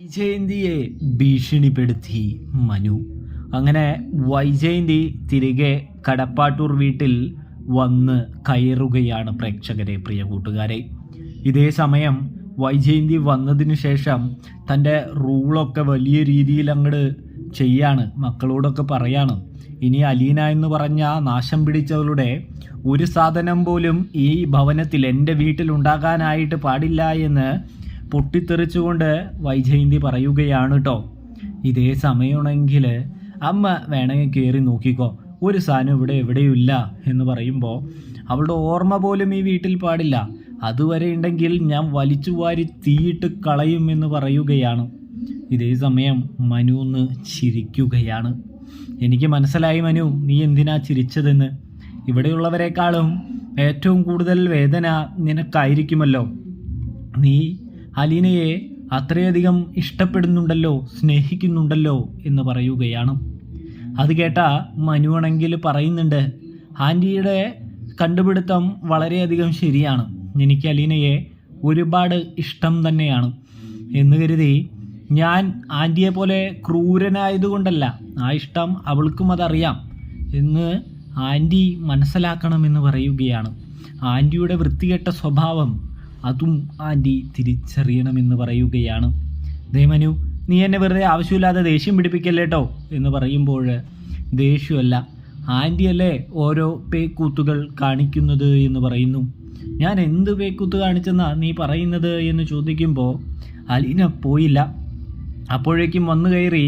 വൈജയന്തിയെ ഭീഷണിപ്പെടുത്തി മനു. അങ്ങനെ വൈജയന്തി തിരികെ കടപ്പാട്ടൂർ വീട്ടിൽ വന്ന് കയറുകയാണ് പ്രേക്ഷകരെ, പ്രിയ കൂട്ടുകാരെ. ഇതേ സമയം വൈജയന്തി വന്നതിന് ശേഷം തൻ്റെ റൂളൊക്കെ വലിയ രീതിയിൽ അങ്ങോട്ട് ചെയ്യാണ്, മക്കളോടൊക്കെ പറയാണ്. ഇനി അലീന എന്ന് പറഞ്ഞ നാശം പിടിച്ചവളുടെ ഒരു സാധനം പോലും ഈ ഭവനത്തിൽ എൻ്റെ വീട്ടിലുണ്ടാകാനായിട്ട് പാടില്ല എന്ന് പൊട്ടിത്തെറിച്ചുകൊണ്ട് വൈജയന്തി പറയുകയാണ് കേട്ടോ. ഇതേ സമയമാണെങ്കിൽ അമ്മ വേണമെങ്കിൽ കയറി നോക്കിക്കോ, ഒരു സാധനം ഇവിടെ എവിടെയുമില്ല എന്ന് പറയുമ്പോൾ അവളുടെ ഓർമ്മ പോലും ഈ വീട്ടിൽ പാടില്ല, അതുവരെ ഉണ്ടെങ്കിൽ ഞാൻ വലിച്ചു വാരി തീയിട്ട് കളയും എന്ന് പറയുകയാണ്. ഇതേ സമയം മനു ഒന്ന് ചിരിക്കുകയാണ്. എനിക്ക് മനസ്സിലായി മനു, നീ എന്തിനാ ചിരിച്ചതെന്ന്. ഇവിടെയുള്ളവരെക്കാളും ഏറ്റവും കൂടുതൽ വേദന നിനക്കായിരിക്കുമല്ലോ. നീ അലീനയെ അത്രയധികം ഇഷ്ടപ്പെടുന്നുണ്ടല്ലോ, സ്നേഹിക്കുന്നുണ്ടല്ലോ എന്ന് പറയുകയാണ്. അത് കേട്ട മനുവാണെങ്കിൽ പറയുന്നുണ്ട്, ആൻറ്റിയുടെ കണ്ടുപിടുത്തം വളരെയധികം ശരിയാണ്, എനിക്ക് അലീനയെ ഒരുപാട് ഇഷ്ടം തന്നെയാണ് എന്ന് കരുതി ഞാൻ ആൻറ്റിയെ പോലെ ക്രൂരനായതുകൊണ്ടല്ല, ആ ഇഷ്ടം അവൾക്കും അതറിയാം എന്ന് ആൻറ്റി മനസ്സിലാക്കണമെന്ന് പറയുകയാണ്. ആൻറ്റിയുടെ വൃത്തികെട്ട സ്വഭാവം അതും ആൻറ്റി തിരിച്ചറിയണമെന്ന് പറയുകയാണ്. ദേ മനു, നീ എന്നെ വെറുതെ ആവശ്യമില്ലാതെ ദേഷ്യം പിടിപ്പിക്കല്ലേ കേട്ടോ എന്ന് പറയുമ്പോൾ, ദേഷ്യമല്ല ആൻറ്റിയല്ലേ ഓരോ പേക്കൂത്തുകൾ കാണിക്കുന്നത് എന്ന് പറയുന്നു. ഞാൻ എന്ത് പേക്കൂത്ത് കാണിച്ചെന്നാ നീ പറയുന്നത് എന്ന് ചോദിക്കുമ്പോൾ അലീന പോയില്ല. അപ്പോഴേക്കും വന്നു കയറി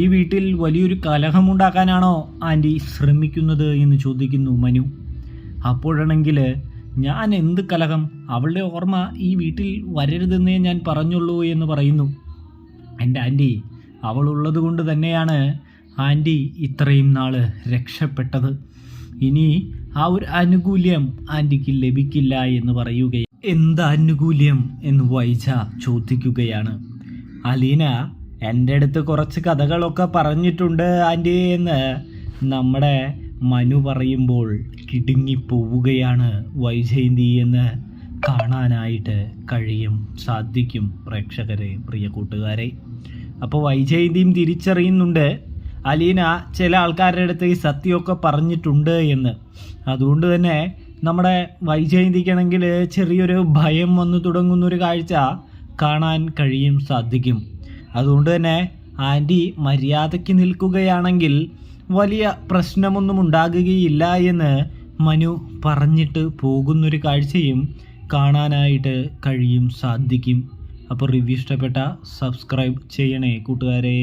ഈ വീട്ടിൽ വലിയൊരു കലഹമുണ്ടാക്കാനാണോ ആൻറ്റി ശ്രമിക്കുന്നത് എന്ന് ചോദിക്കുന്നു മനു. അപ്പോഴാണെങ്കിൽ ഞാൻ എന്ത് കലഹം, അവളുടെ ഓർമ്മ ഈ വീട്ടിൽ വരരുതെന്നേ ഞാൻ പറഞ്ഞുള്ളൂ എന്ന് പറയുന്നു. എൻ്റെ ആൻറ്റി അവളുള്ളത് കൊണ്ട് തന്നെയാണ് ആൻറ്റി ഇത്രയും നാൾ രക്ഷപ്പെട്ടത്, ഇനി ആ ഒരു ആനുകൂല്യം ആൻറ്റിക്ക് ലഭിക്കില്ല എന്ന് പറയുകയാണ്. എന്ത് ആനുകൂല്യം എന്ന് വൈജ ചോദിക്കുകയാണ്. അലീന എൻ്റെ അടുത്ത് കുറച്ച് കഥകളൊക്കെ പറഞ്ഞിട്ടുണ്ട് ആൻറ്റി എന്ന് നമ്മുടെ മനു പറയുമ്പോൾ കിടുങ്ങിപ്പോവുകയാണ് വൈജയന്തി എന്ന് കാണാനായിട്ട് സാധിക്കും പ്രേക്ഷകരെ, പ്രിയ കൂട്ടുകാരെ. അപ്പോൾ വൈജയന്തിയും തിരിച്ചറിയുന്നുണ്ട് അലീന ചില ആൾക്കാരുടെ അടുത്ത് ഈ സത്യമൊക്കെ പറഞ്ഞിട്ടുണ്ട് എന്ന്. അതുകൊണ്ട് തന്നെ നമ്മുടെ വൈജയന്തിക്കാണെങ്കിൽ ചെറിയൊരു ഭയം വന്നു തുടങ്ങുന്നൊരു കാഴ്ച കാണാൻ സാധിക്കും. അതുകൊണ്ട് തന്നെ ആൻറ്റി മര്യാദയ്ക്ക് നിൽക്കുകയാണെങ്കിൽ വലിയ പ്രശ്നമൊന്നും ഉണ്ടാകുകയില്ല എന്ന് മനു പറഞ്ഞിട്ട് പോകുന്നൊരു കാഴ്ചയും കാണാനായിട്ട് സാധിക്കും. അപ്പോൾ റിവ്യൂ ഇഷ്ടപ്പെട്ട സബ്സ്ക്രൈബ് ചെയ്യണേ കൂട്ടുകാരെ.